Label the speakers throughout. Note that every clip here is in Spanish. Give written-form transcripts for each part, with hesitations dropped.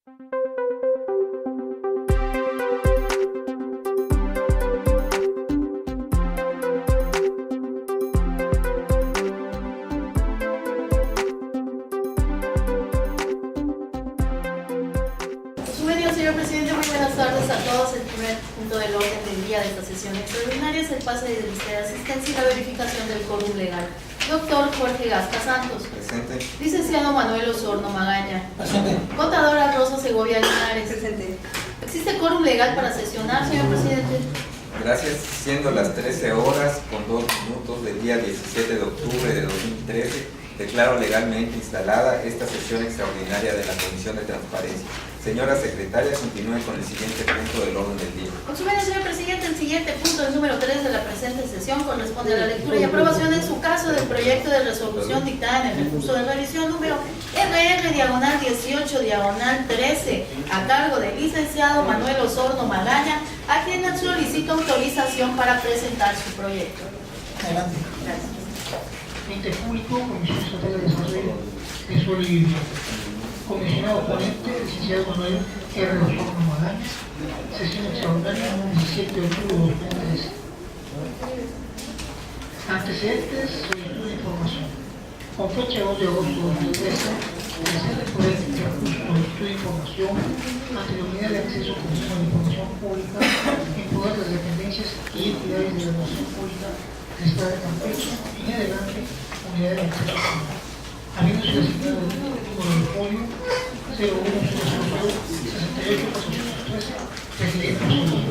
Speaker 1: Señor presidente, muy buenas tardes a todos. El primer punto del orden del día de esta sesión extraordinaria es el pase de lista de asistencia y la verificación del quórum legal. Doctor Jorge Gasca Santos.
Speaker 2: Presente.
Speaker 1: Licenciado Manuel Osorno Magaña.
Speaker 3: Presente.
Speaker 1: Votadora Rosa Segovia Linares.
Speaker 4: Presente.
Speaker 1: ¿Existe quórum legal para sesionar, señor presidente?
Speaker 2: Gracias. Siendo las 13 horas con 2 minutos del día 17 de octubre de 2013, declaro legalmente instalada esta sesión extraordinaria de la Comisión de Transparencia. Señora Secretaria, continúe con el siguiente punto del orden del día.
Speaker 1: Con su venia, señor presidente, el siguiente punto, el número 3 de la presente sesión, corresponde a la lectura y aprobación en su caso del proyecto de resolución dictada en el recurso de revisión número RR-18-13, a cargo del licenciado Manuel Osorno Magaña, a quien solicito autorización para presentar su proyecto.
Speaker 3: Adelante.
Speaker 1: Gracias.
Speaker 3: Ente público, Comisión Estatal de Desarrollo de Suelo y Vivienda. Comisionado ponente, licenciado Manuel R. Osorno Magaña. Sesión extraordinaria, 17 de octubre de 2013. Antecedentes, solicitud de información. Con fecha 2 de agosto de 2013, presente por el recurso de solicitud de información ante la Unidad de Acceso Común a la Información Pública en poder de las dependencias y entidades de la Administración Pública del Estado de Campeche y en adelante Unidad de Acceso Común. Habiendo sido asignado el número de folio 01000-68-413, requerimos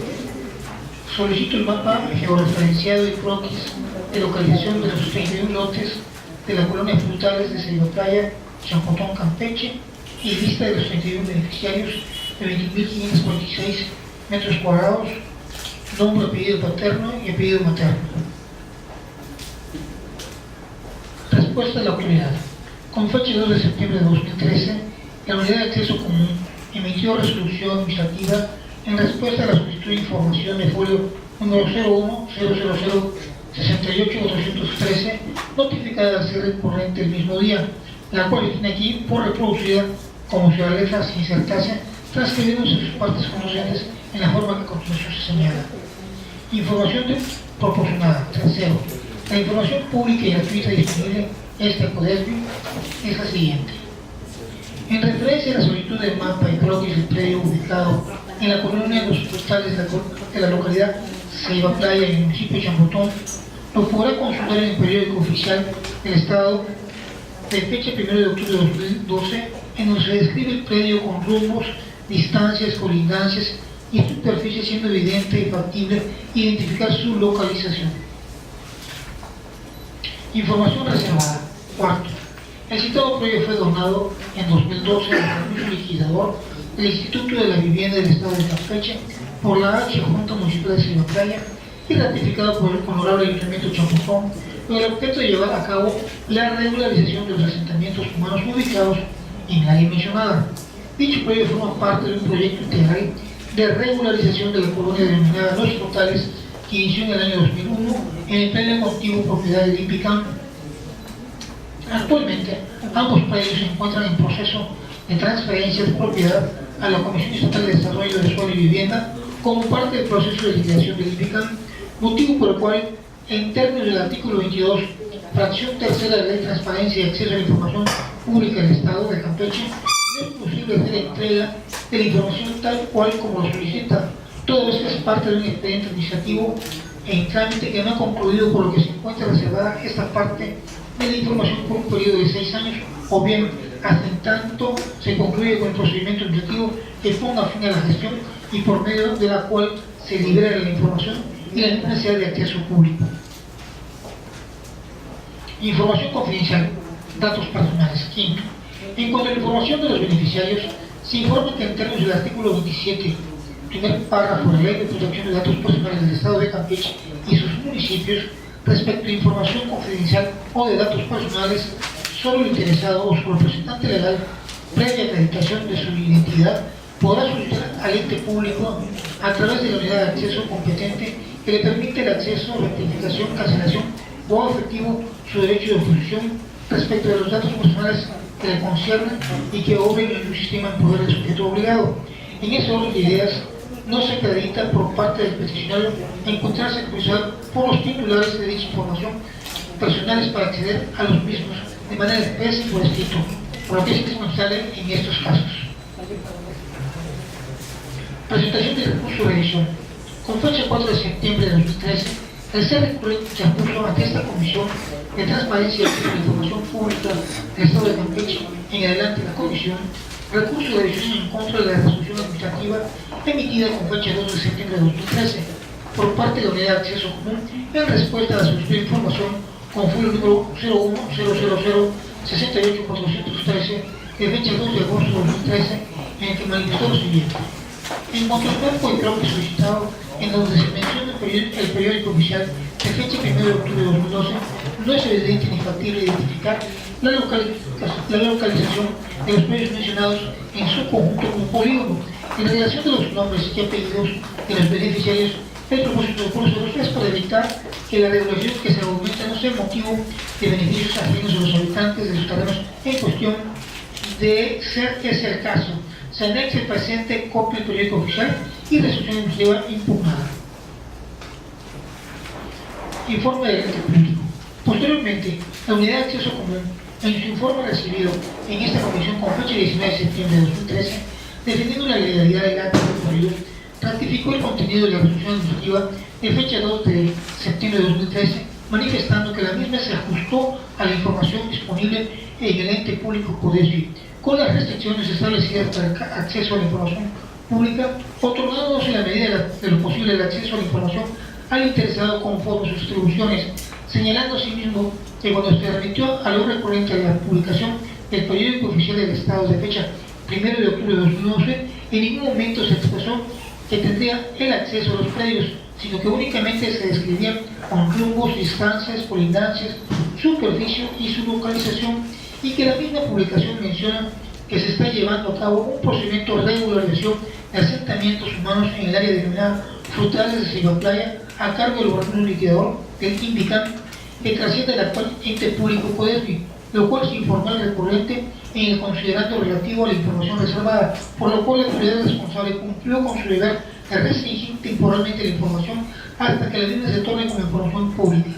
Speaker 3: solicito el mapa georreferenciado y croquis de localización de los 31 lotes de la colonia Frutales de Selva Playa, Champotón, Campeche, y lista de los 31 beneficiarios de 20.546 metros cuadrados, nombre, apellido paterno y apellido materno. Respuesta de la autoridad. Con fecha 2 de septiembre de 2013, la Unidad de Acceso Común emitió resolución administrativa en respuesta a la solicitud de información de folio número 01-000-68413, notificada al ser recurrente el mismo día, la cual tiene aquí por reproducida como si la letra se insertase, transcribiéndose sus partes conocidas en la forma que a continuación se señala. Información proporcionada. Tercero, la información pública y gratuita disponible este CODESBI es la siguiente. En referencia a la solicitud de mapa y croquis del predio ubicado en la colonia de los Frutales de la localidad Selva Playa, en el municipio de Champotón, lo podrá consultar en el periódico oficial del Estado de fecha 1 de octubre de 2012, en donde se describe el predio con rumbos, distancias, colindancias y superficie, siendo evidente y factible identificar su localización. Información reservada. Cuarto, el citado predio fue donado en 2012 al permiso liquidador del Instituto de la Vivienda del Estado de Campeche por la H. Junta Municipal de Selva Playa y ratificado por el Honorable Ayuntamiento de Champotón, con el objeto de llevar a cabo la regularización de los asentamientos humanos ubicados en el área mencionada. Dicho predio forma parte de un proyecto integral de regularización de la colonia denominada Los Frutales, que inició en el año 2001 en el predio contiguo propiedad de IPICAM. Actualmente, ambos predios se encuentran en proceso de transferencia de propiedad a la Comisión Estatal de Desarrollo de Suelo y Vivienda como parte del proceso de liquidación del IPICAM, motivo por el cual, en términos del artículo 22, fracción tercera de la Ley de Transparencia y Acceso a la Información Pública del Estado de Campeche, no es posible hacer entrega de la información tal cual como lo solicita, todo esto es parte de un expediente administrativo en trámite que no ha concluido, por lo que se encuentra reservada esta parte de la información por un periodo de 6 años, o bien hasta en tanto se concluye con el procedimiento administrativo que ponga fin a la gestión y por medio de la cual se libera la información y la necesidad de acceso público. Información confidencial, datos personales. Quinto, en cuanto a la información de los beneficiarios, se informa que en términos del artículo 27, primer párrafo de la Ley de Protección de Datos Personales del Estado de Campeche y sus municipios, respecto a información confidencial o de datos personales, solo el interesado o su representante legal, previa acreditación de su identidad, podrá solicitar al ente público, a través de la unidad de acceso competente, que le permite el acceso, rectificación, cancelación o efectivo su derecho de oposición respecto de los datos personales que le conciernen y que obren en un sistema en poder del sujeto obligado. En ese orden de ideas, no se acredita por parte del peticionario encontrarse cruzado por los titulares de dicha información personales para acceder a los mismos de manera expresa y por escrito, por lo que es indispensable en estos casos. Presentación del recurso de revisión. Con fecha 4 de septiembre de 2013, el ser recurrente se apuso ante esta Comisión de Transparencia y Acceso a la Información Pública del Estado de Campeche, en adelante la Comisión, recurso de revisión en contra de la resolución administrativa emitida con fecha 2 de septiembre de 2013 por parte de la Unidad de Acceso Común en respuesta a la solicitud de información con folio número 01000-68413 de fecha 2 de agosto de 2013, en el que manifestó lo siguiente. En cuanto al marco de trámite solicitado, en donde se menciona el periódico oficial de fecha 1 de octubre de 2012, no es evidente ni factible identificar la localización de los predios mencionados en su conjunto como polígono. En relación de los nombres y apellidos de los beneficiarios, el propósito del curso es para evitar que la regulación que se argumenta no sea motivo de beneficios ajenos a los habitantes de los terrenos en cuestión. De ser ese el caso, se anexa el presente copia del periódico oficial y resolución administrativa impugnada. Informe del ente público. Posteriormente, la Unidad de Acceso Común, en su informe recibido en esta comisión con fecha 19 de septiembre de 2013, defendiendo la legalidad del acto ocurrido, ratificó el contenido de la resolución administrativa de fecha 2 de septiembre de 2013, manifestando que la misma se ajustó a la información disponible en el ente público CODESBI, con las restricciones establecidas para el acceso a la información pública, otorgándose en la medida de lo posible el acceso a la información al interesado conforme a sus atribuciones, señalando asimismo que cuando se remitió a lo recurrente a la publicación del periódico oficial del Estado de fecha 1 de octubre de 2011, en ningún momento se expresó que tendría el acceso a los predios, sino que únicamente se describían con rumbos, distancias, colindancias, superficie y su localización, y que la misma publicación menciona que se está llevando a cabo un procedimiento de regularización de asentamientos humanos en el área denominada Frutales de Ceiba Playa, a cargo del organismo liquidador del INVICAM, que trasciende el actual ente público CODESBI, lo cual se informó al recurrente en el considerando relativo a la información reservada, por lo cual la autoridad responsable cumplió con su deber de restringir temporalmente la información hasta que la misma se torne como información pública.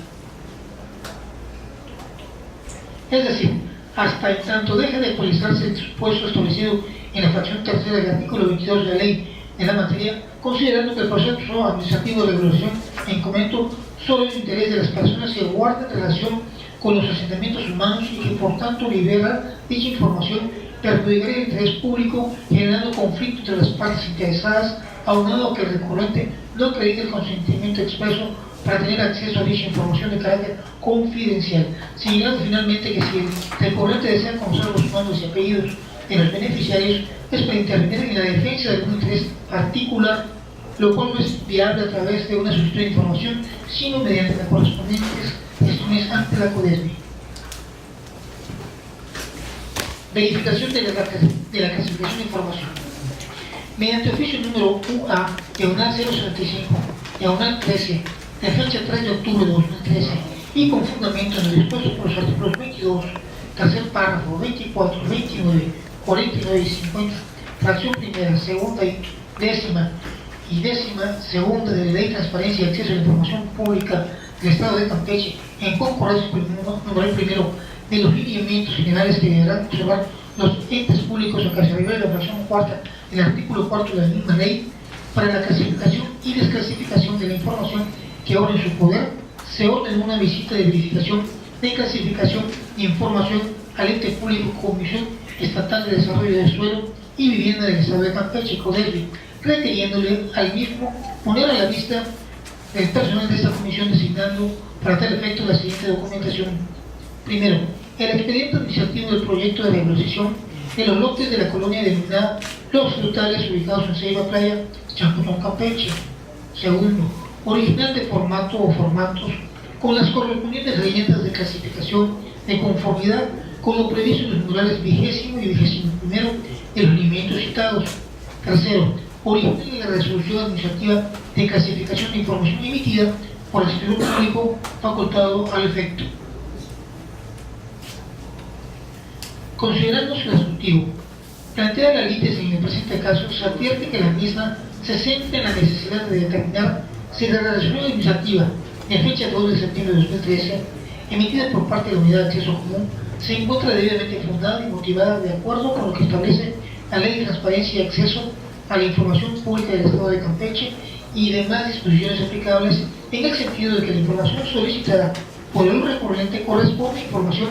Speaker 3: Es decir, hasta en tanto deje de actualizarse el supuesto establecido en la fracción tercera del artículo 22 de la ley de la materia, considerando que el proceso administrativo de regulación en comento solo es de interés de las personas que guardan relación con los asentamientos humanos y que por tanto libera dicha información perjudicaría el interés público, generando conflicto entre las partes interesadas, aunado a que el recurrente no acredite el consentimiento expreso para tener acceso a dicha información de carácter confidencial, señalando finalmente que si el recurrente desea conocer los nombres y apellidos de los beneficiarios, es para intervenir en la defensa de algún interés particular, lo cual no es viable a través de una solicitud de información, sino mediante las correspondientes gestiones ante la CODESBI. Verificación de la clasificación de información. Mediante oficio número UA, diagonal 065, diagonal 13, de fecha 3 de octubre de 2013, y con fundamento en el dispuesto por los artículos 22, tercer párrafo, 24, 29, 49 y 50, fracción primera, segunda y décima segunda de la Ley de Transparencia y Acceso a la Información Pública del Estado de Campeche, en concordancia con el numeral primero de los lineamientos generales que deberán observar los entes públicos a que se revela la fracción cuarta del artículo 4 de la misma ley, para la clasificación y desclasificación de la información que ahora en su poder, se ordena una visita de verificación de clasificación e información al ente público Comisión Estatal de Desarrollo del Suelo y Vivienda del Estado de Campeche, CODESBI, requiriéndole al mismo poner a la vista el personal de esta comisión, designando para tal efecto la siguiente documentación. Primero, el expediente administrativo del proyecto de regularización de los lotes de la colonia denominada Los Frutales, ubicados en Ceiba Playa, Champotón, Campeche. Segundo, original de formato o formatos con las correspondientes leyendas de clasificación de conformidad con lo previsto en los numerales 20 y 21 de los lineamientos citados. Tercero, original de la resolución administrativa de clasificación de información emitida por el sector público facultado al efecto. Considerándose el asuntivo, plantea la LITES en el presente caso, se advierte que la misma se centra en la necesidad de determinar si la resolución administrativa de fecha 2 de septiembre de 2013, emitida por parte de la Unidad de Acceso Común, se encuentra debidamente fundada y motivada de acuerdo con lo que establece la Ley de Transparencia y Acceso a la Información Pública del Estado de Campeche y demás disposiciones aplicables, en el sentido de que la información solicitada por el recurrente corresponde a información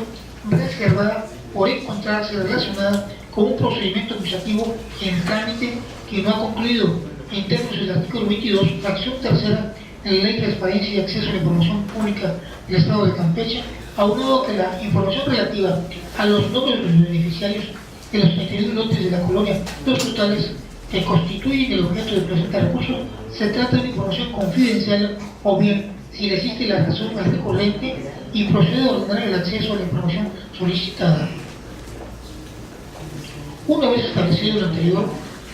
Speaker 3: reservada por encontrarse relacionada con un procedimiento administrativo en trámite que no ha concluido, en términos del artículo 22, fracción tercera de la Ley de Transparencia y Acceso a la Información Pública del Estado de Campeche, aunado que la información relativa a los nombres de los beneficiarios de los 31 lotes de la colonia Los Frutales que constituyen el objeto del presente recurso, se trata de una información confidencial o bien, si le existe la razón al recurrente, y procede a ordenar el acceso a la información solicitada. Una vez establecido lo anterior,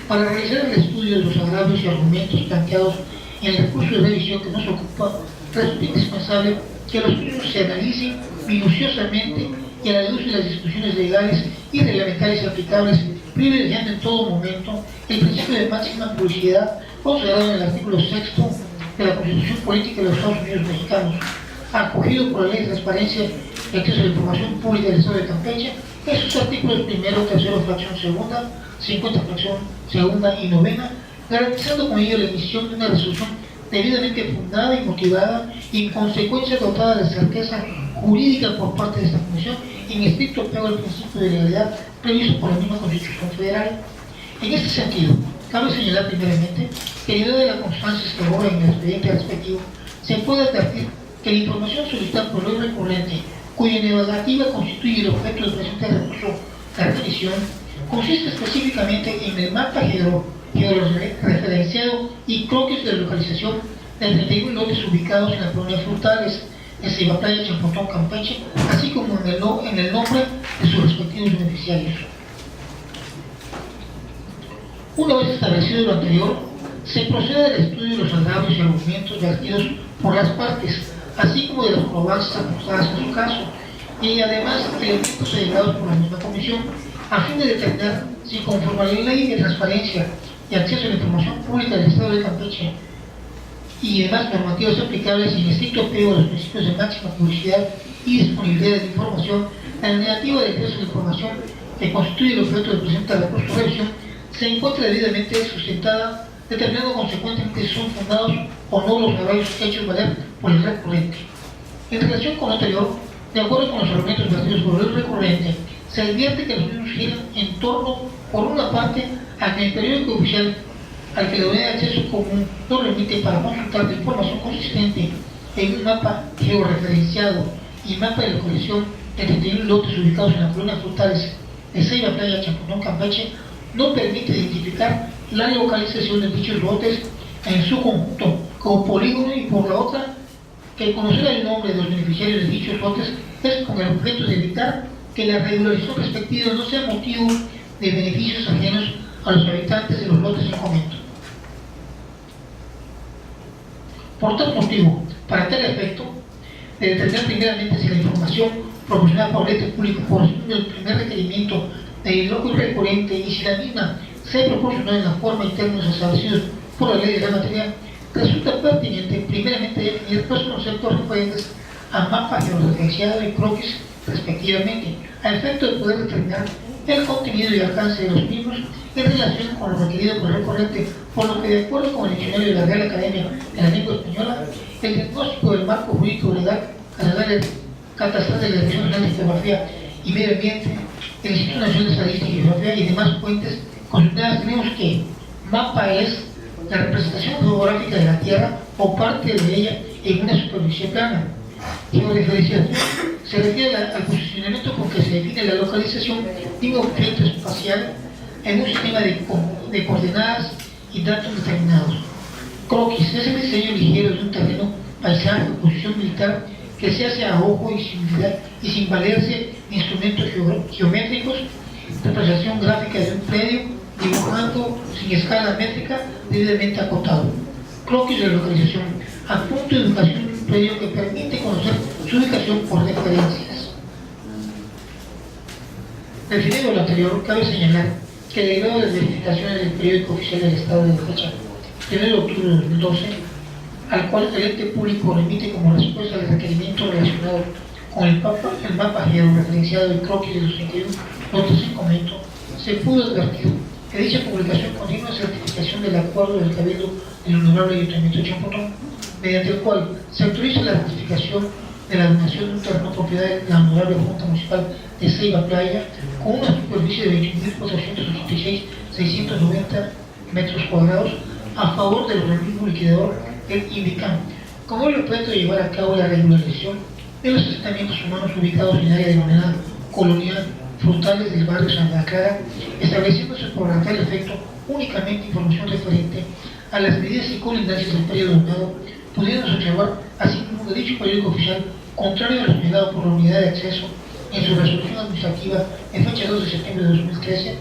Speaker 3: para realizar el estudio de los agravios y argumentos planteados en el recurso de revisión que nos ocupa, resulta indispensable que los mismos se analicen minuciosamente y a la luz de las disposiciones legales y reglamentarias aplicables, privilegiando en todo momento el principio de máxima publicidad consagrado en el artículo 6 de la Constitución Política de los Estados Unidos Mexicanos, acogido por la Ley de Transparencia y Acceso a la Información Pública del Estado de Campeche, en sus artículos primero, tercero, fracción segunda, 50 fracción segunda y novena, garantizando con ello la emisión de una resolución debidamente fundada y motivada y en consecuencia dotada de certeza jurídica por parte de esta Comisión, en estricto apego al principio de legalidad previsto por la misma Constitución Federal. En este sentido, cabe señalar primeramente que debido a las constancias que abordan en el expediente respectivo, se puede advertir que la información solicitada por el recurrente, cuya negativa constituye el objeto del presente recurso de revisión, consiste específicamente en el mapa georreferenciado y croquis de localización de 31 lotes ubicados en la colonia Frutales, en Ceiba Playa, Champotón, Campeche, así como en el nombre de sus respectivos beneficiarios. Una vez establecido lo anterior, se procede al estudio de los agravios y argumentos vertidos por las partes, así como de las probanzas apostadas en su caso, y además elementos allegados por la misma comisión, a fin de determinar si conforme a la Ley de Transparencia y Acceso a la Información Pública del Estado de Campeche y demás normativas aplicables en estricto apego a los principios de máxima publicidad y disponibilidad de la información, la negativa de acceso a la información que constituye el objeto del presente recurso de revisión se encuentra debidamente sustentada, determinando consecuentemente si son fundados o no los agravios hechos valer por el recurrente. En relación con lo anterior, de acuerdo con los argumentos vertidos por el recurrente, se advierte que los mismos giran en torno, por una parte, a que el periódico oficial al que la Unidad de Acceso Común lo remite para consultar de información consistente en un mapa georreferenciado y mapa de localización de 31 lotes ubicados en la colonia Frutales de Ceiba Playa, Champotón, Campeche, no permite identificar la localización de dichos lotes en su conjunto como polígono, y por la otra, que conocer el nombre de los beneficiarios de dichos lotes es con el objeto de evitar que la regularización respectiva no sea motivo de beneficios ajenos a los habitantes de los lotes en comento. Por tal motivo, para tal efecto, de determinar primeramente si la información proporcionada por el ente público corresponde al primer requerimiento del loco recurrente y si la misma se proporcionó en la forma y términos establecidos por la ley de la materia, resulta pertinente primeramente definir los conceptos referentes a mapa georreferenciado y croquis respectivamente, a efecto de poder determinar el contenido y alcance de los mismos en relación con lo requerido por el recurrente, por lo que, de acuerdo con el diccionario de la Real Academia de la Lengua Española, el diagnóstico del marco jurídico legal catastral de la Dirección Nacional de Geografía y Medio Ambiente, el Instituto Nacional de Estadística y Geografía y demás fuentes consultadas, tenemos que mapa es la representación geográfica de la Tierra o parte de ella en una superficie plana. Georreferenciación se refiere al posicionamiento con que se define la localización de un objeto espacial en un sistema de coordenadas y datos determinados. Croquis es el diseño ligero de un terreno, paisaje o posición militar que se hace a ojo y sin valerse de instrumentos geométricos, representación gráfica de un predio, dibujando sin escala métrica debidamente acotado. Croquis de localización, a punto de educación de un predio que permite conocer su ubicación por referencias. Referido a lo anterior, cabe señalar que derivado de las verificaciones del periódico oficial del Estado de fecha 1 de octubre de 2012, al cual el ente público remite como respuesta al requerimiento relacionado con el mapa georreferenciado del croquis de los 31 lotes en comento, se pudo advertir que dicha publicación contiene una certificación del acuerdo del Cabildo del Honorable Ayuntamiento de Champotón, mediante el cual se autoriza la ratificación de la donación de un terreno propiedad de la Honorable Junta Municipal de Ceiba Playa, con una superficie de 21.486.690 metros cuadrados, a favor del organismo liquidador, el INDICAM, como el objeto de llevar a cabo la regularización de los asentamientos humanos ubicados en área denominada colonial Frutales del barrio Santa Clara, estableciéndose por tal efecto únicamente información referente a las medidas y colindancias del periodo donado, pudiéndose observar asimismo de dicho periódico oficial, contrario a lo señalado por la unidad de acceso en su resolución administrativa en fecha 2 de septiembre de 2013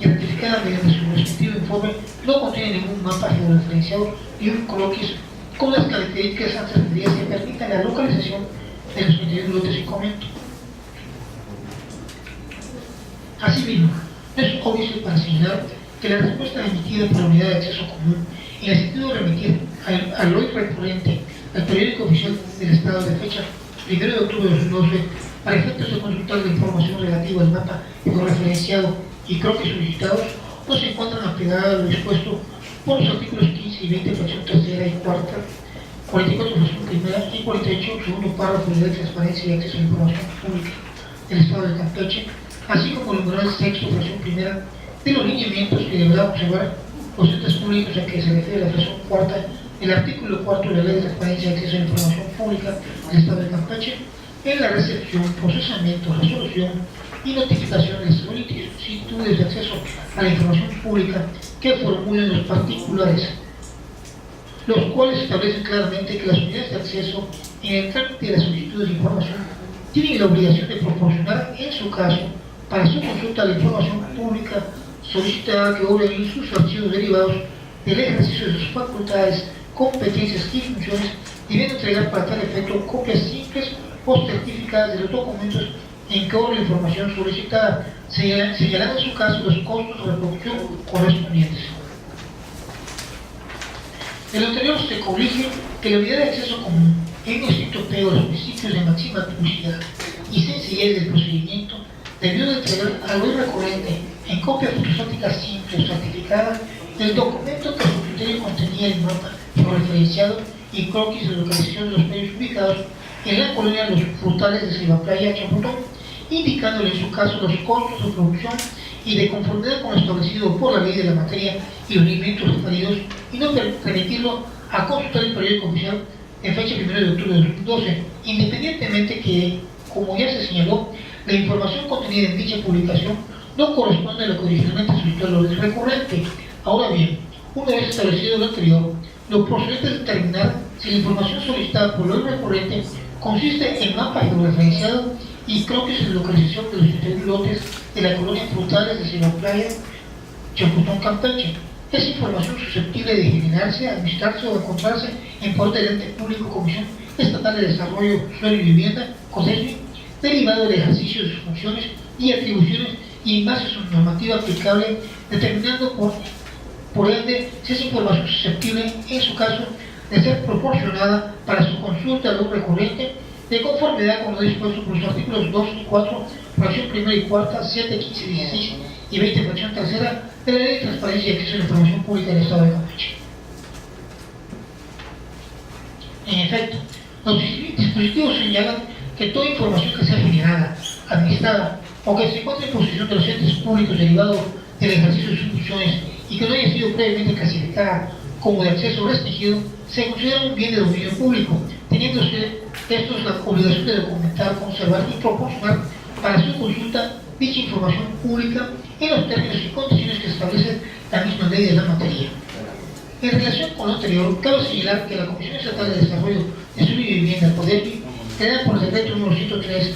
Speaker 3: y ratificada mediante su respectivo informe, no contiene ningún mapa georreferenciado y un croquis con las características antes referidas que permitan la localización de los 21 lotes y comento. Asimismo, es obvio para señalar que la respuesta emitida por la unidad de acceso común, en el sentido de remitir al hoy recurrente al periódico oficial del Estado de fecha 1 de octubre de 2012, para efectos de consultar la información relativa al mapa georreferenciado y croquis solicitados, no se encuentran apegadas a lo dispuesto por los artículos 15 y 20, fracción tercera y cuarta, 44, fracción primera y 48, segundo párrafo de la transparencia y acceso a la información pública del Estado de Campeche, así como el numeral sexto, fracción primera, de los lineamientos que deberá observar los entes públicos a que se refiere la fracción cuarta del artículo cuarto de la Ley de Transparencia y Acceso a la Información Pública del Estado de Campeche, en la recepción, procesamiento, resolución y notificación de solicitudes de acceso a la información pública que formulen los particulares, los cuales establecen claramente que las unidades de acceso en el trámite de las solicitudes de información tienen la obligación de proporcionar, en su caso, para su consulta la información pública solicitada que obra en sus archivos derivados del ejercicio de sus facultades, competencias y funciones, debiendo entregar para tal efecto copias simples o certificadas de los documentos en que obra la información solicitada, señalando en su caso los costos de reproducción correspondientes. De lo anterior se corrige que la unidad de acceso común, en estricto apego a los principios de máxima publicidad y sencillez del procedimiento, debió de entregar al hoy recurrente en copia fotostática simple o certificada el documento que a su criterio contenía el mapa georreferenciado y croquis de localización de los medios ubicados en la colonia Los Frutales de Ceiba Playa, Champotón, indicándole en su caso los costos de producción y de conformidad con lo establecido por la ley de la materia y los lineamientos referidos, y no permitirlo a consultar el periódico oficial en fecha 1 de octubre de 2012, independientemente que, como ya se señaló, la información contenida en dicha publicación no corresponde a lo que originalmente solicitó el recurrente. Ahora bien, una vez establecido lo anterior, lo procedente es determinar si la información solicitada por el recurrente consiste en mapa georreferenciado y croquis de localización de los 31 lotes de la colonia Frutales de Ceiba Playa, Champotón, Campeche. Es información susceptible de generarse, administrarse o encontrarse en poder del ente público Comisión Estatal de Desarrollo, Suelo y Vivienda, CODESBI, derivado del ejercicio de sus funciones y atribuciones y en base a su normativa aplicable, determinando por ende si es información susceptible, en su caso, de ser proporcionada para su consulta a lo recurrente, de conformidad con lo dispuesto por los artículos 2 y 4, fracción primera y cuarta, 7, 15, 16 y 20, fracción tercera, de la Ley de Transparencia y Acceso a la Información Pública del Estado de Campeche. En efecto, los dispositivos señalan que toda información que sea generada, administrada o que se encuentre en posesión de los entes públicos derivado del ejercicio de sus funciones y que no haya sido previamente clasificada como de acceso restringido, se considera un bien de dominio público, teniéndose estos la obligación de documentar, conservar y proporcionar para su consulta dicha información pública en los términos y condiciones que establece la misma ley de la materia. En relación con lo anterior, cabe señalar que la Comisión Estatal de Desarrollo de Suelo y Vivienda, CODESBI, creada por el decreto número 103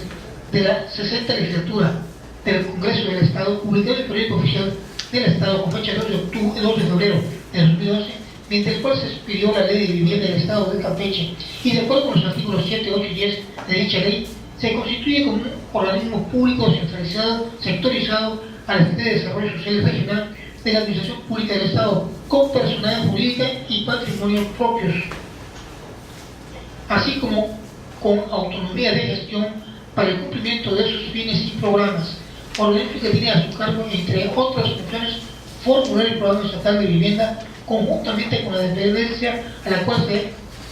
Speaker 3: de la 60 legislatura del Congreso del Estado, publicado en el periódico oficial del Estado con fecha 2 de febrero de 2012, mediante el cual se expidió la Ley de Vivienda del Estado de Campeche, y de acuerdo con los artículos 7, 8 y 10 de dicha ley, se constituye como un organismo público centralizado, sectorizado a la Secretaría de Desarrollo Social y Regional de la Administración Pública del Estado, con personalidad jurídica y patrimonio propios, así como con autonomía de gestión para el cumplimiento de sus fines y programas. Organismo que tiene a su cargo, entre otras funciones, formular el programa estatal de vivienda conjuntamente con la dependencia a la cual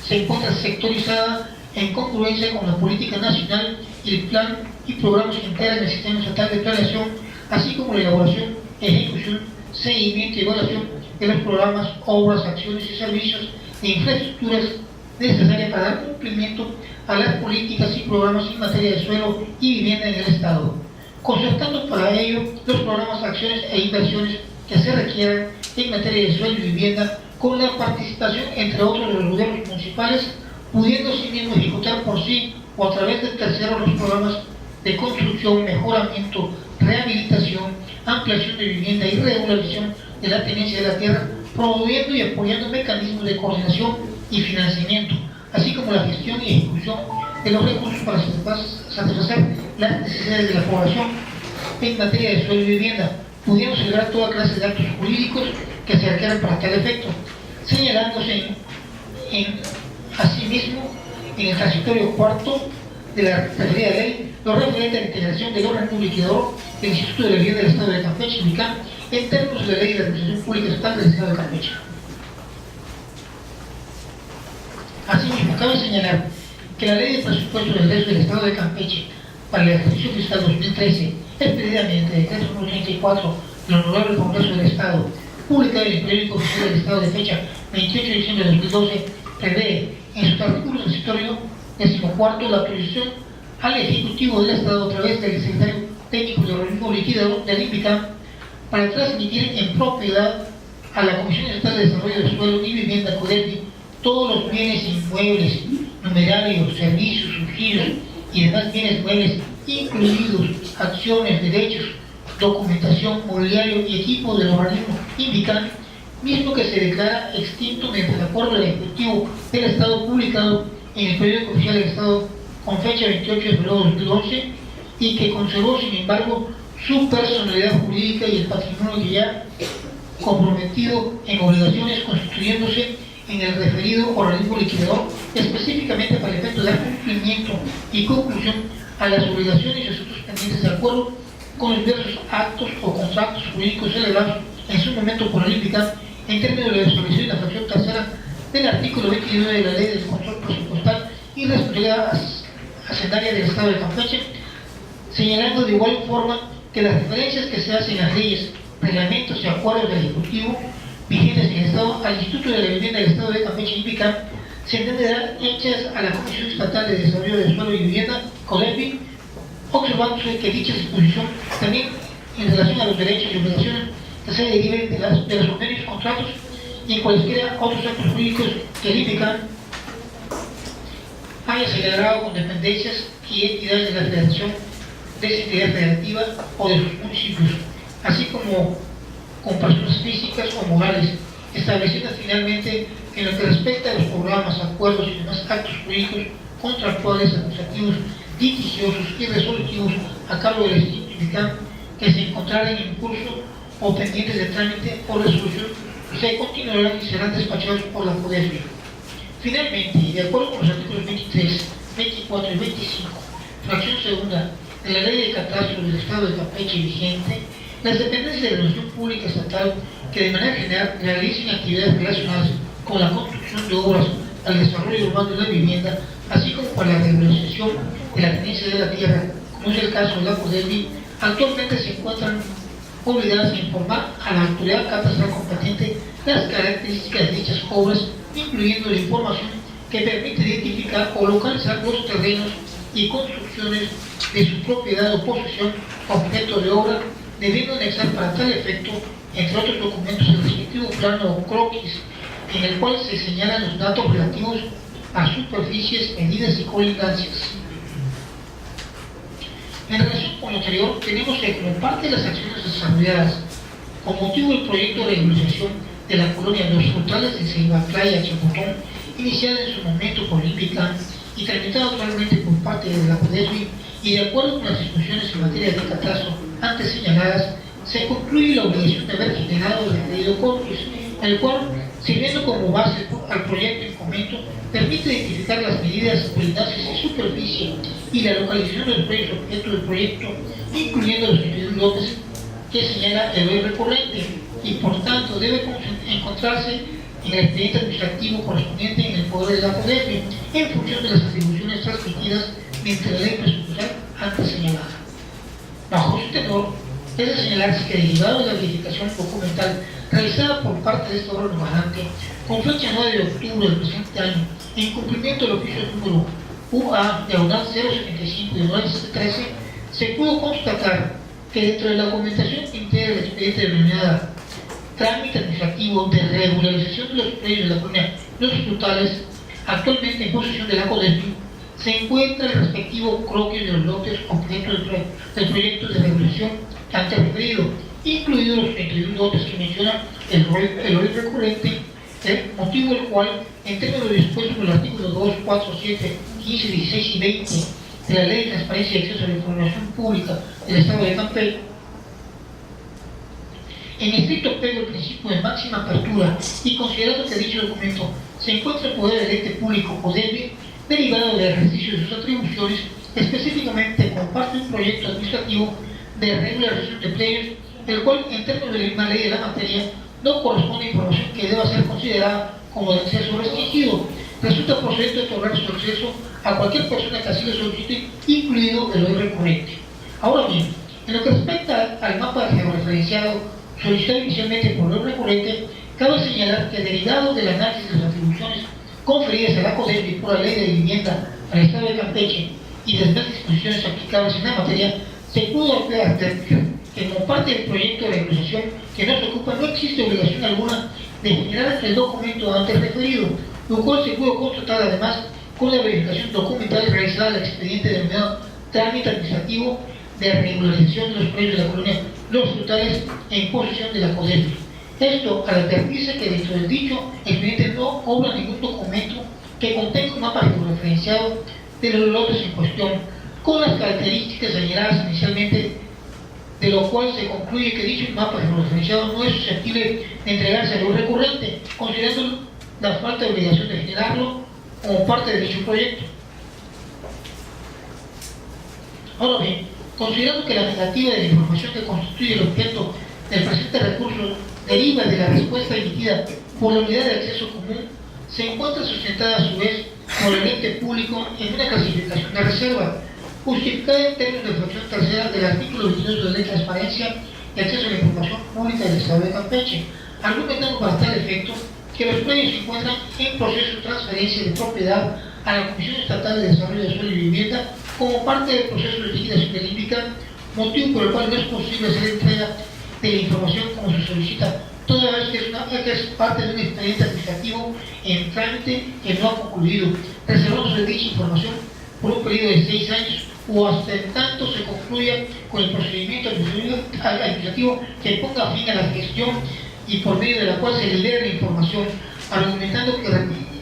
Speaker 3: se encuentra sectorizada en congruencia con la política nacional y el plan y programas que integran el sistema estatal de planeación, así como la elaboración, ejecución, seguimiento y evaluación de los programas, obras, acciones y servicios de infraestructuras necesarias para dar cumplimiento a las políticas y programas en materia de suelo y vivienda en el Estado, concertando para ello los programas, acciones e inversiones que se requieran en materia de suelo y vivienda, con la participación, entre otros, de los gobiernos municipales, pudiendo sí mismo ejecutar por sí o a través de terceros los programas de construcción, mejoramiento, rehabilitación, ampliación de vivienda y regularización de la tenencia de la tierra, promoviendo y apoyando mecanismos de coordinación y financiamiento, así como la gestión y ejecución de los recursos para satisfacer las necesidades de la población en materia de suelo y vivienda, pudiendo celebrar toda clase de actos jurídicos que se requieran para tal efecto, señalándose asimismo en el transitorio cuarto de la referida ley lo referente a la integración del órgano liquidador del Instituto de la Vivienda del Estado de Campeche, INVICAM, en términos de la Ley de Administración Pública Estatal del Estado de Campeche. Asimismo, cabe señalar que la Ley de Presupuesto del Egreso del Estado de Campeche para el ejercicio fiscal 2013, expedida mediante decreto número 34 del Honorable Congreso del Estado, publicado en el Periódico Oficial del Estado de fecha 28 de diciembre de 2012, prevé en su artículo transitorio 14 la autorización al Ejecutivo del Estado a través del Secretario Técnico del Organismo Liquidador del INVICAM para transmitir en propiedad a la Comisión Estatal de Desarrollo del Suelo y Vivienda, CODESVI, todos los bienes inmuebles, numerarios, servicios, subsidios y demás bienes muebles, incluidos acciones, derechos, documentación, mobiliario y equipo del organismo INVICAM, mismo que se declara extinto mediante el acuerdo del Ejecutivo del Estado publicado en el Periódico Oficial del Estado con fecha 28 de febrero de 2011 y que conservó, sin embargo, su personalidad jurídica y el patrimonio que ya comprometido en obligaciones, constituyéndose en el referido organismo liquidador específicamente para el efecto de dar cumplimiento y conclusión a las obligaciones y asuntos pendientes de acuerdo con los diversos actos o contratos jurídicos celebrados en su momento por el INVICAM en términos de la establecido en la fracción tercera del artículo 29 de la Ley del Control Presupuestal y Responsabilidad Hacendaria del Estado de Campeche, señalando de igual forma que las referencias que se hacen a leyes, reglamentos y acuerdos del Ejecutivo vigentes en el Estado al Instituto de la Vivienda del Estado de Campeche, INVICAM, se entenderán hechas a la Comisión Estatal de Desarrollo del Suelo y Vivienda, CODESVI, observándose que dicha disposición también en relación a los derechos y obligaciones que se deriven de los convenios y contratos y en cualesquiera otros actos jurídicos que el INVICAM haya celebrado con dependencias y entidades de la Federación, de esa entidad federativa o de sus municipios, así como con personas físicas o morales, establecidas finalmente en lo que respecta a los programas, acuerdos y demás actos jurídicos contractuales, administrativos, litigiosos y resolutivos a cargo del Instituto INVICAM que se encontrarán en curso o pendientes de trámite o resolución, se continuarán y serán despachados por la CODESVI. Finalmente, y de acuerdo con los artículos 23, 24 y 25, fracción segunda de la Ley de Catastro del Estado de Campeche vigente, las dependencias de la administración pública estatal que de manera general realicen actividades relacionadas con la construcción de obras al desarrollo urbano de la vivienda, así como para la regularización de la tenencia de la tierra, como es el caso de la CODESVI, actualmente se encuentran obligadas a informar a la autoridad catastral competente las características de dichas obras, incluyendo la información que permite identificar o localizar los terrenos y construcciones de su propiedad o posesión objeto de obra, debiendo anexar para tal efecto, entre otros documentos, el respectivo plano o croquis, en el cual se señalan los datos relativos a superficies, medidas y colindancias. En relación con lo anterior, tenemos que como parte de las acciones desarrolladas con motivo del proyecto de regularización de la colonia de los frutales de Ceibatlaya, Chapotón, iniciada en su momento por el INVICAM y tramitada actualmente por parte de la CODESVI y de acuerdo con las disposiciones en materia de catastro antes señaladas, se concluye la obligación de haber generado el referido corpus, el cual, sirviendo como base al proyecto en comento, permite identificar las medidas, unidades y superficie y la localización de los proyectos objeto del proyecto, incluyendo los individuos lotes que señala el hoy recurrente, y por tanto debe encontrarse en el expediente administrativo correspondiente en el poder de la CODEFI, en función de las atribuciones transmitidas mediante la ley presupuestal antes señalada. Bajo su tenor, es de señalarse que derivado de la verificación documental realizada por parte de este órgano garante con fecha 9 de octubre del presente año, en cumplimiento del oficio número UA diagonal 075 diagonal 13, se pudo constatar que dentro de la documentación que integra el expediente denominada trámite administrativo de regularización de los predios de la colonia Los Frutales, actualmente en posesión de la CODEFI, se encuentra el respectivo croquis de los lotes objeto del proyecto de regulación antes referido, incluidos los 31 lotes que menciona el hoy recurrente, motivo del cual, en términos de dispuesto por el artículo 2, 4, 7, 15, 16 y 20 de la Ley de Transparencia y Acceso a la Información Pública del Estado de Campeche, en estricto apego al principio de máxima apertura y considerando que dicho documento se encuentra en poder del ente público o debe, derivado del ejercicio de sus atribuciones, específicamente como parte de un proyecto administrativo de regularización de predios, el cual, en términos de la misma ley de la materia, no corresponde a información que deba ser considerada como de acceso restringido, resulta procedente otorgar su acceso a cualquier persona que así lo solicite, incluido el hoy recurrente. Ahora bien, en lo que respecta al mapa georreferenciado solicitado inicialmente por el hoy recurrente, cabe señalar que derivado del análisis de las atribuciones conferidas a la CODEFI por la Ley de Vivienda al Estado de Campeche y de las disposiciones aplicables en la materia, se pudo advertir que como parte del proyecto de regularización que nos ocupa no existe obligación alguna de generar el documento antes referido, lo cual se pudo constatar además con la verificación documental realizada al expediente denominado trámite administrativo de regularización de los predios de la colonia Los Frutales en posesión de la CODEFI. Esto al advertirse que dentro del dicho expediente no obra ningún documento que contenga un mapa georreferenciado de los lotes en cuestión, con las características señaladas inicialmente, de lo cual se concluye que dicho mapa georreferenciado no es susceptible de entregarse al hoy recurrente, considerando la falta de obligación de generarlo como parte de dicho proyecto. Ahora bien, considerando que la negativa de la información que constituye el objeto del presente recurso deriva de la respuesta emitida por la unidad de acceso común, se encuentra sustentada a su vez por el ente público en una clasificación de reserva, justificada en términos de fracción tercera del artículo 22 de la Ley de Transparencia y Acceso a la Información Pública del Estado de Campeche, argumentando para tal efecto que los predios se encuentran en proceso de transferencia de propiedad a la Comisión Estatal de Desarrollo de Suelo y Vivienda como parte del proceso de liquidación del INVICA, motivo por el cual no es posible hacer entrega de la información como se solicita, toda vez que es parte de un expediente administrativo en trámite que no ha concluido, reservándose dicha información por un periodo de 6 años o hasta en tanto se concluya con el procedimiento administrativo que ponga fin a la gestión y por medio de la cual se libera la información, argumentando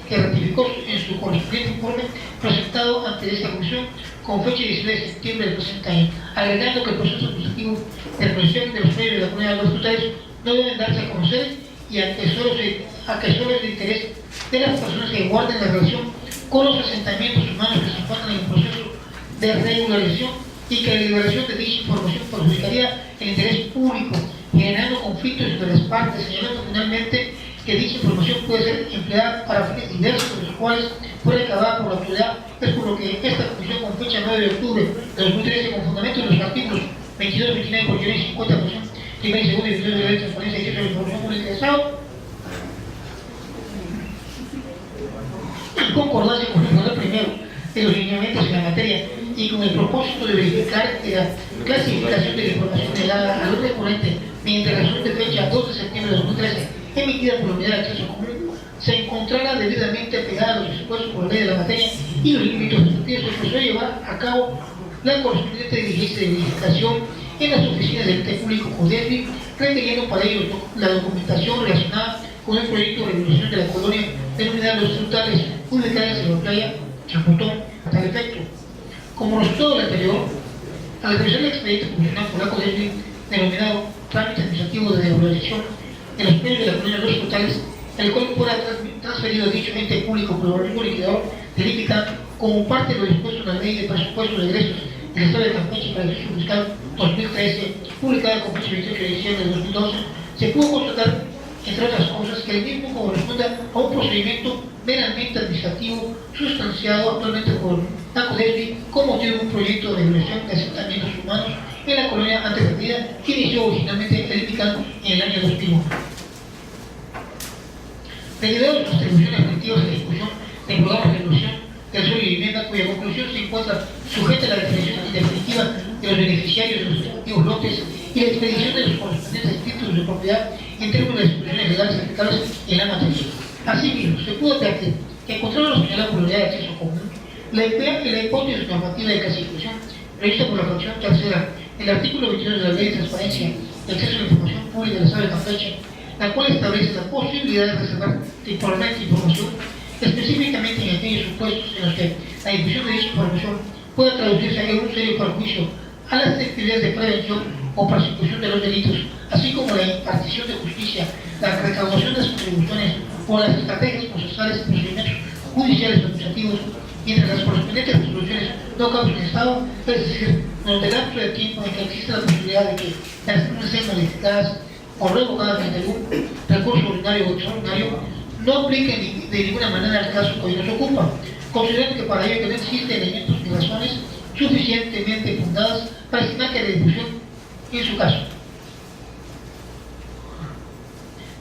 Speaker 3: que ratificó en su correspondiente informe presentado ante esta comisión con fecha 19 de septiembre del presente año, agregando que el proceso administrativo de revisión de los predios de la comunidad de Los Frutales no deben darse a conocer y a que solo es de interés de las personas que guarden la relación con los asentamientos humanos que se encuentran en el proceso de regularización y que la liberación de dicha información perjudicaría el interés público, generando conflictos entre las partes, señalando finalmente que dicha información puede ser empleada para fines diversos, de los cuales puede acabar por la autoridad. Es por lo que esta comisión, con fecha 9 de octubre de 2013, con fundamento en los artículos 22, 29, 49 y 50, primera y segunda y 22 de la Ley de Transparencia y Acceso a la Información Pública del Estado, en concordancia con el artículo primero de los lineamientos en la materia y con el propósito de verificar que la clasificación de la información delegada al recurrente mediante resolución de fecha 2 de septiembre de 2013 emitida por la Unidad de Acceso Común se encontrará debidamente apegada a los dispuestos por la ley de la materia y los límites respectivos, se procedió a llevar a cabo la correspondiente diligencia de verificación en las oficinas del ente público CODEFI, requiriendo para ello la documentación relacionada con el proyecto de regulación de la colonia denominada Los Frutales, ubicada en la playa Chapotón, a tal efecto. Como resultado del anterior, al revisar el expediente proporcionado por la CODESBI, denominado trámite administrativo de devaluación de los precios de la colonia Los Frutales, el cual fuera transferido a dicho ente público por el organismo liquidador del IPICAN como parte de lo dispuesto en la Ley de Presupuestos de Egresos del Estado de Campeche para el ejercicio fiscal 2013, publicada con fecha 28 de diciembre de 2012, se pudo constatar, entre otras cosas, que el mismo corresponde a un procedimiento meramente administrativo sustanciado actualmente por la CODESBI con motivo de un proyecto de regulación de asentamientos humanos en la colonia antes referida que inició originalmente el IPICAN en el año 2001. Debido a las atribuciones efectivas de ejecución del programa de regulación del suelo y vivienda, cuya conclusión se encuentra sujeta a la definición definitiva de los beneficiarios de los respectivos lotes y la expedición de los correspondientes títulos de propiedad en términos de disposiciones legales aplicables en la materia. Asimismo, se pudo advertir que, contrario a lo señalado por la Ley de Acceso Común, la hipótesis normativa de clasificación prevista por la fracción tercera del artículo 22 de la Ley de Transparencia y Acceso a la Información Pública del Estado de Campeche, la cual establece la posibilidad de reservar temporalmente información, específicamente en aquellos supuestos en los que la difusión de dicha información pueda traducirse en un serio perjuicio a las actividades de prevención o persecución de los delitos, así como la impartición de justicia, la recaudación de las contribuciones o las estrategias procesales y procedimientos judiciales o administrativos, mientras las correspondientes resoluciones no causen estado, es decir, durante el lapso de tiempo en que existe la posibilidad de que las acciones sean modificadas o revocadas mediante algún recurso ordinario o extraordinario, no apliquen de ninguna manera al caso que hoy nos ocupa, considerando que para ello que no existen elementos ni razones suficientemente fundadas para estimar que la difusión, en su caso,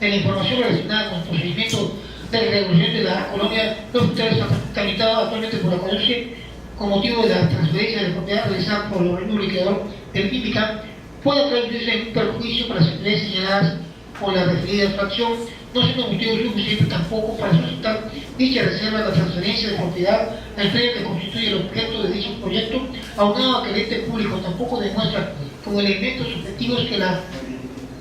Speaker 3: de la información relacionada con el procedimiento de regulación de la colonia Los Frutales tramitado actualmente por la CODESBI con motivo de la transferencia de propiedad realizada por el organismo liquidador del IPICAN pueda traducirse en un perjuicio para las actividades señaladas por la referida fracción, no siendo motivo suficiente tampoco para solicitar dicha reserva de la transferencia de propiedad al predio que constituye el objeto de dicho proyecto, aunado a que el ente público tampoco demuestra como elementos subjetivos que la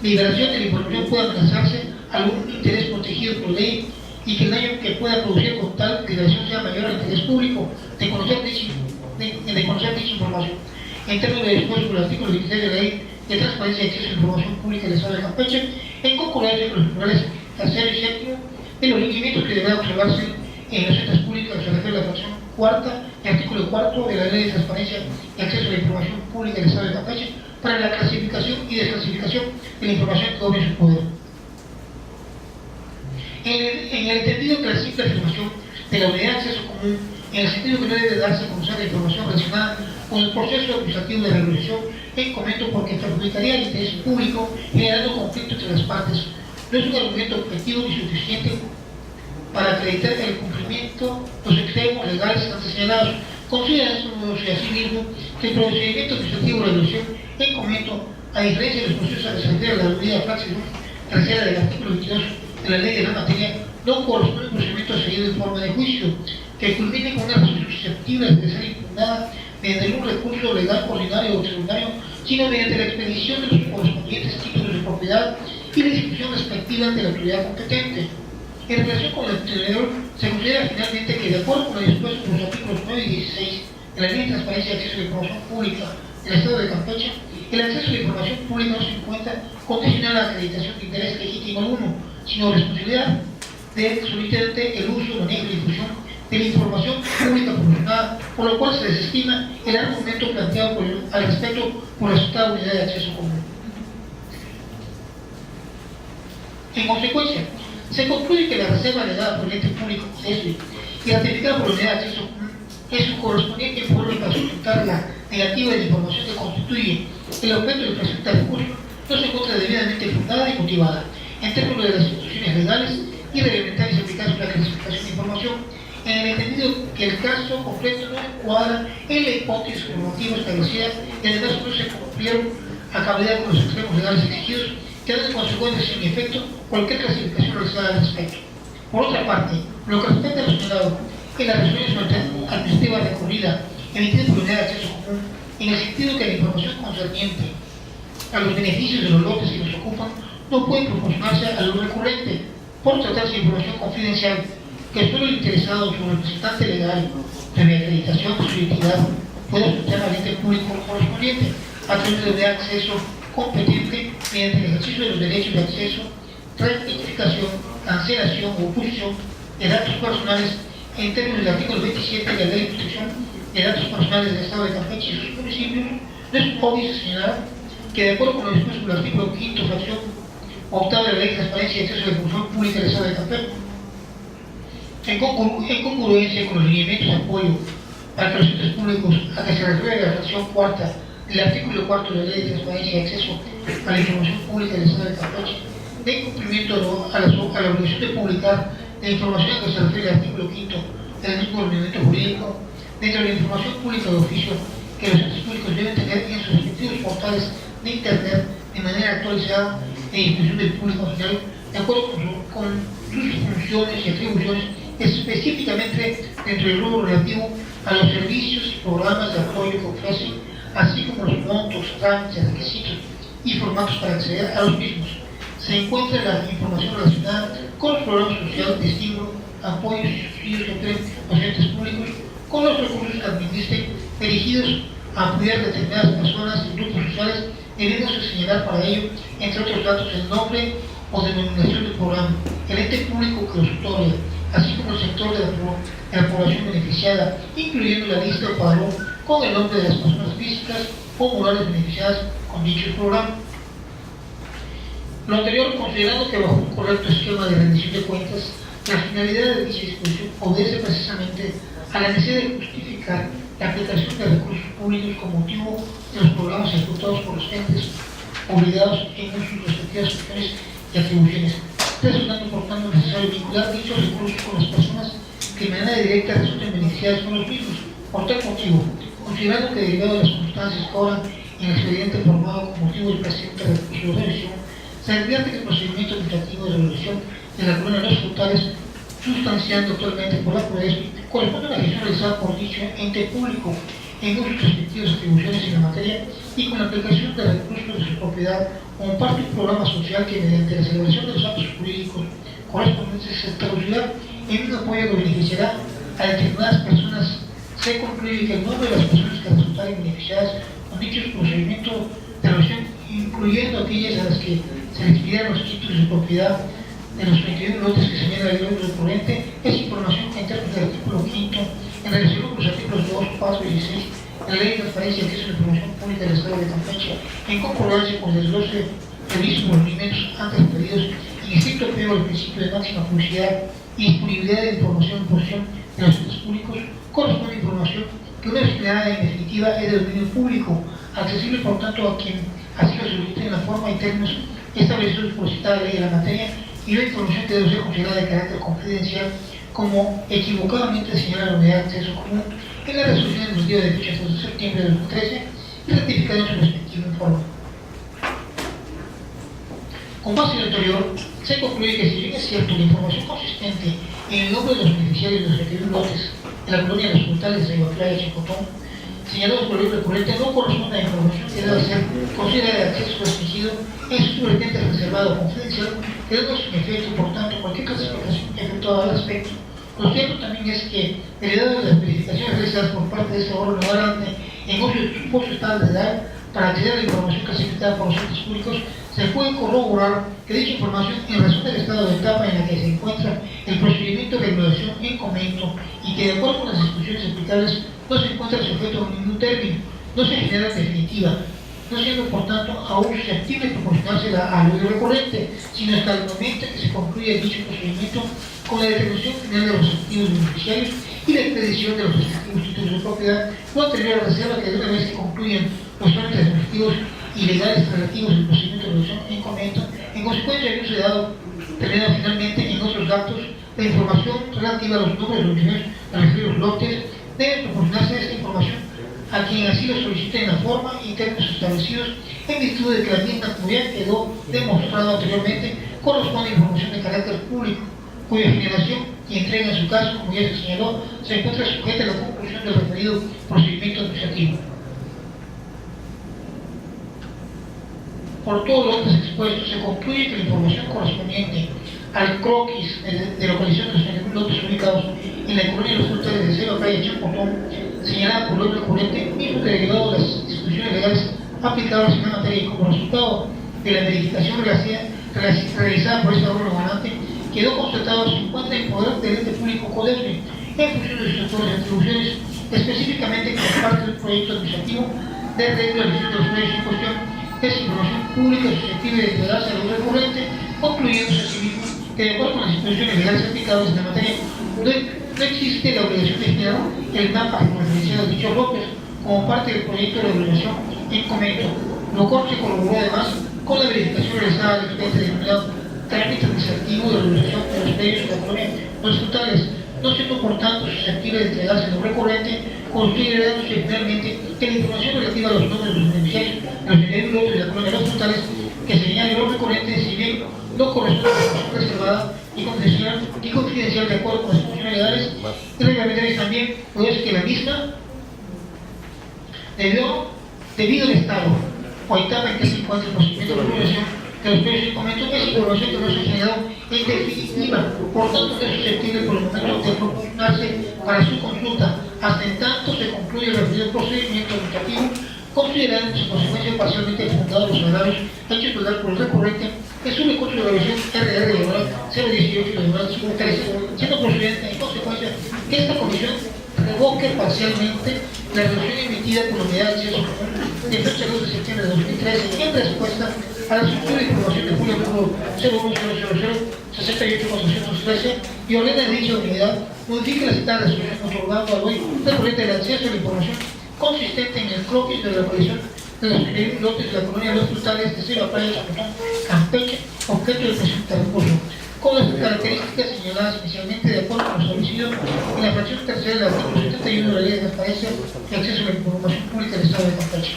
Speaker 3: liberación de la información pueda amenazarse algún interés protegido por ley y que el daño que pueda producir con tal liberación sea mayor al interés público de conocer dicha información. En términos de dispuesto por el artículo 16 de la Ley de Transparencia y Acceso a la Información Pública del Estado de Campeche, en concordancia con los tribunales tercero y séptimo, de los lineamientos que deberán observarse en los entes públicos que se refiere a la fracción cuarta y artículo cuarto de la Ley de Transparencia y Acceso a la Información Pública del Estado de Campeche para la clasificación y desclasificación de la información que obra en su poder. En el entendido que la simple afirmación de la unidad de acceso común, en el sentido que no debe darse a conocer la información relacionada con el proceso administrativo de regulación, comento porque perjudicaría el interés público generando conflicto entre las partes, no es un argumento objetivo ni suficiente para acreditar el cumplimiento de los extremos legales antes señalados, considerándose asimismo que el procedimiento administrativo de regulación comento, a diferencia de los procesos a que se refiere a la unidad fracción tercera del artículo 22 de la ley de la materia, no corresponde a un procedimiento seguido en forma de juicio, que culmine con una resolución susceptible de ser impugnada mediante un recurso legal ordinario o extraordinario, sino mediante la expedición de los correspondientes títulos de propiedad y la discusión respectiva ante la autoridad competente. En relación con el anterior, se considera finalmente que, de acuerdo con lo dispuesto por los artículos 9 y 16 de la Ley de Transparencia y Acceso a la Información Pública del Estado de Campeche, el acceso a la información pública no se encuentra condicional a la acreditación de interés legítimo alguno, sino responsabilidad de solicitante el uso, manejo y difusión de la información pública proporcionada, por lo cual se desestima el argumento planteado al respecto por la citada unidad de acceso común. En consecuencia, se concluye que la reserva legada por el ente público y ratificada por la unidad de acceso común es su correspondiente informe para sustentar la negativa de la información que constituye el objeto del presente recurso no se encuentra debidamente fundada y motivada en términos de las instituciones legales y reglamentarias aplicadas a la clasificación de información, en el entendido que el caso completo no encuadra en la hipótesis normativa establecida y además no se cumplieron a cabalidad con los extremos legales exigidos, quedando en consecuencia sin efecto cualquier clasificación realizada al respecto. Por otra parte, lo que respecta a lo señalado en la resolución administrativa recorrida emitida por la unidad de acceso común, en el sentido que la información concerniente a los beneficios de los lotes que nos ocupan no puede proporcionarse a lo recurrente por tratarse de información confidencial que solo el interesado o su representante legal, previa acreditación de su identidad pueda solicitar al ente público correspondiente a través de acceso competente mediante el ejercicio de los derechos de acceso, rectificación, cancelación o oposición de datos personales en términos del artículo 27 de la Ley de Protección de Datos Personales del Estado de Campeche y sus municipios. No es obvio señalar que, de acuerdo con lo dispuesto en el artículo 5, fracción octava de la Ley de Transparencia y Acceso a la Información Pública del Estado de Campeche, en congruencia con los lineamientos de apoyo para que los entes públicos a que se refiere la fracción cuarta del artículo 4 de la Ley de Transparencia y Acceso a la Información Pública del Estado de Campeche, de cumplimiento a la obligación de publicar la información a que se refiere el artículo 5 del mismo ordenamiento jurídico, dentro de la información pública de oficio que los entes públicos deben tener en sus respectivos portales de Internet de manera actualizada e difusión del público en general, de acuerdo con sus funciones y atribuciones, específicamente dentro del rubro relativo a los servicios y programas de apoyo que ofrecen, así como los montos, trámites, requisitos y formatos para acceder a los mismos. Se encuentra la información relacionada con los programas sociales de estímulo, apoyos y subsidios entre los entes públicos, con los recursos que administren dirigidos a apoyar determinadas personas y grupos sociales, debiéndose señalar para ello, entre otros datos, el nombre o denominación del programa, el ente público que los otorga, así como el sector de la población beneficiada, incluyendo la lista o padrón con el nombre de las personas físicas o morales beneficiadas con dicho programa. Lo anterior, considerando que bajo un correcto esquema de rendición de cuentas, la finalidad de dicha disposición obedece precisamente a la necesidad de justificar la aplicación de recursos públicos con motivo de los programas ejecutados por los entes obligados en sus respectivas funciones y atribuciones, resultando por tanto necesario vincular dichos recursos con las personas que de manera directa resulten beneficiadas con los mismos. Por tal motivo, considerando que derivado de las circunstancias que ahora en el expediente formado con motivo del presente recurso de revisión, se advierte que el procedimiento administrativo de resolución de la colonia de los frutales, sustanciando actualmente por la PRODESPI, corresponde a la gestión realizada por dicho ente público en sus respectivas atribuciones en la materia y con la aplicación de recursos de su propiedad como parte de un programa social que, mediante la celebración de los actos jurídicos correspondientes, se traducirá en un apoyo que beneficiará a determinadas personas. Se concluye que el nombre de las personas que resultaren beneficiadas con dichos procedimientos de resolución, incluyendo aquellas a las que se les pidieron los títulos de propiedad de los 31 lotes que señala la ley recurrente, es información que en términos del artículo 5, en relación con los artículos 2, 4 y 16 de la Ley de Transparencia y Acceso a la Información Pública del Estado de Campeche, en concordancia con el desglose previsto por los lineamientos antes referidos, en estricto apego al principio de máxima publicidad y disponibilidad de información en posesión de los entes públicos, corresponde información que una vez generada en definitiva es de dominio público, accesible por tanto a quien así lo solicite en la forma y términos establecidos por citada ley de la materia, y la información que debe ser considerada de carácter confidencial, como equivocadamente señala la Unidad de Acceso Común en la resolución emitida de fecha 2 de septiembre de 2013 y ratificada en su respectivo informe. Con base en lo anterior, se concluye que, si bien es cierto, la información consistente en el nombre de los beneficiarios de los 31 lotes de la colonia de los Frutales de Ibatlaya y Chicotón, señalados por la ley recurrente, no corresponde a la información que debe ser considerada de acceso restringido en su vertiente reservado o confidencial, quedando sin efecto, por tanto, cualquier clasificación efectuada al respecto. Lo cierto también es que, derivado de las verificaciones realizadas por parte de este órgano garante en uso de su estado de edad para acceder a la información clasificada por los entes públicos, se puede corroborar que dicha información, en razón del estado de etapa en la que se encuentra el procedimiento de regulación en comento y que, de acuerdo con las disposiciones aplicables, no se encuentra sujeto a ningún término, no se genera en definitiva, no siendo por tanto aún susceptible de proporcionarse a lo recurrente, sino hasta el momento en que se concluya dicho procedimiento con la determinación final de los activos beneficiarios y la expedición de los respectivos títulos de propiedad, no anterior a reserva que, de una vez que concluyan los trámites administrativos y legales relativos al procedimiento de resolución en comento, en consecuencia de haberse dado terminado finalmente en otros datos la información relativa a los nombres de los beneficiarios a referidos lotes, debe proporcionarse esta información a quien así lo solicite en la forma y términos establecidos, en virtud de que la misma, como ya quedó demostrado anteriormente, corresponde a información de carácter público, cuya generación y entrega en su caso, como ya se señaló, se encuentra sujeta a la conclusión del referido procedimiento administrativo. Por todo lo antes expuesto, se concluye que la información correspondiente al croquis de localización de los 31 lotes ubicados en la colonia de los frutales de Selva Playa Champotón, señalada por el recurrente, mismo que derivado de las disposiciones legales aplicables en la materia, y como resultado de la verificación realizada por este órgano gobernante, quedó constatado que se encuentra en poder del ente público CODESME en función de sus sectores y atribuciones, específicamente como parte del proyecto administrativo de regularización de los medios en cuestión, es información pública susceptible de declararse a lo recurrente, concluyéndose asimismo que de acuerdo con las disposiciones legales aplicables en la materia, no existe la obligación de generar el mapa referenciado de dichos lotes como parte del proyecto de regulación en comento, lo cual se corroboró además con la verificación realizada del expediente denominado trámite administrativo de regulación de los medios de la colonia los frutales, no siendo por tanto susceptible de entregarse a lo recurrente, considerándose finalmente que la información relativa a los nombres de los beneficiarios de los individuos de la colonia los frutales que señala lo recurrente, si bien no corresponde a la información reservada y confidencial de acuerdo con las disposiciones legales y reglamentarias también, pues que la misma debido al estado o etapa en que se encuentra el procedimiento de regulación de los medios de comento, es información que no se ha generado en definitiva, por tanto no es susceptible por el momento de proporcionarse para su consulta, hasta en tanto se concluye el referido procedimiento administrativo, considerando su consecuencia parcialmente fundado los agravios hechos total por el recurrente en su recurso de evaluación RR 018-13, siendo procedente en consecuencia que esta comisión revoque parcialmente la resolución emitida por la Unidad de Acceso Común de fecha 2 de septiembre de 2013 en respuesta a la solicitud de información de julio número 01000-68413 y ordena de dicha unidad modifique la citada resolución otorgando al hoy recurrente el acceso a la información consistente en el croquis de la aparición de los primeros lotes de la colonia de los frutales de Selva Playa Champotón, Campeche, objeto del presente recurso, con las características señaladas inicialmente de acuerdo con lo establecido en la fracción tercera del artículo 71 de la Ley de Transparencia y Acceso a la Información Pública del Estado de Campeche.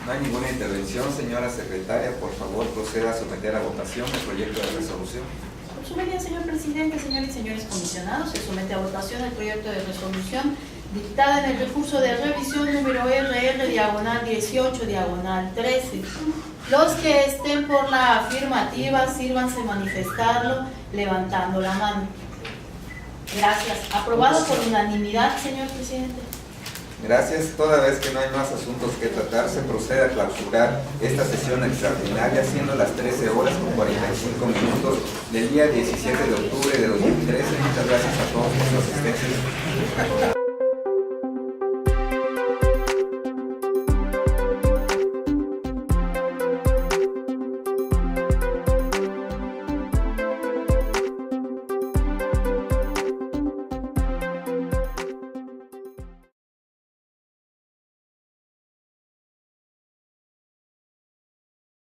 Speaker 2: No hay ninguna intervención, señora secretaria. Por favor, proceda a someter a votación el proyecto de resolución.
Speaker 1: Por su medida, señor presidente, señores y señores comisionados, se somete a votación el proyecto de resolución dictada en el recurso de revisión número RR-18-13. Los que estén por la afirmativa, sírvanse manifestarlo levantando la mano. Gracias. Aprobado por unanimidad, señor presidente.
Speaker 2: Gracias. Toda vez que no hay más asuntos que tratar, se procede a clausurar esta sesión extraordinaria, siendo las 13 horas con 45 minutos del día 17 de octubre de 2013. Muchas gracias a todos por su asistencia.